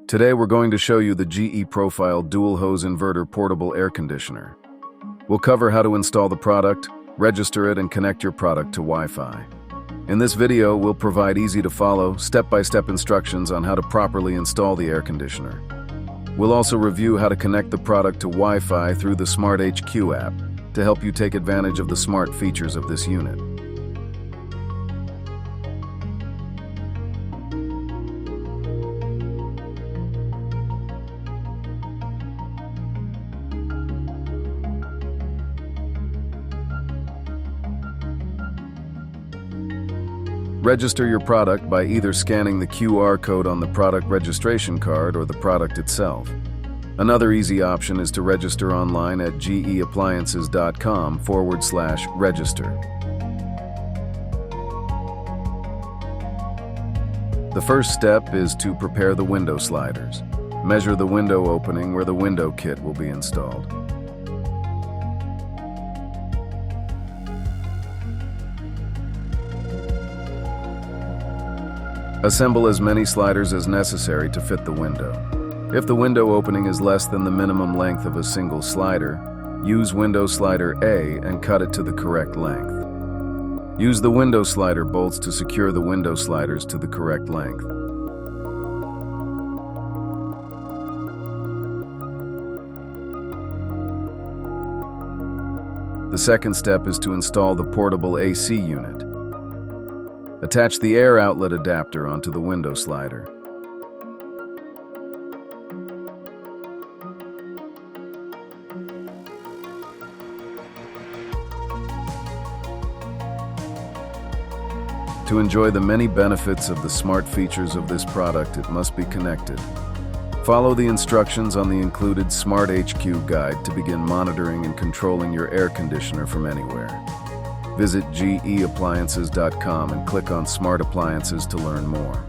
Today we're going to show you the GE Profile Dual Hose Inverter Portable Air Conditioner. We'll cover how to install the product, register it, and connect your product to Wi-Fi. In this video, we'll provide easy-to-follow, step-by-step instructions on how to properly install the air conditioner. We'll also review how to connect the product to Wi-Fi through the Smart HQ app to help you take advantage of the smart features of this unit. Register your product by either scanning the QR code on the product registration card or the product itself. Another easy option is to register online at geappliances.com/register. The first step is to prepare the window sliders. Measure the window opening where the window kit will be installed. Assemble as many sliders as necessary to fit the window. If the window opening is less than the minimum length of a single slider, use window slider A and cut it to the correct length. Use the window slider bolts to secure the window sliders to the correct length. The second step is to install the portable AC unit. Attach the air outlet adapter onto the window slider. To enjoy the many benefits of the smart features of this product, it must be connected. Follow the instructions on the included Smart HQ guide to begin monitoring and controlling your air conditioner from anywhere. Visit geappliances.com and click on Smart Appliances to learn more.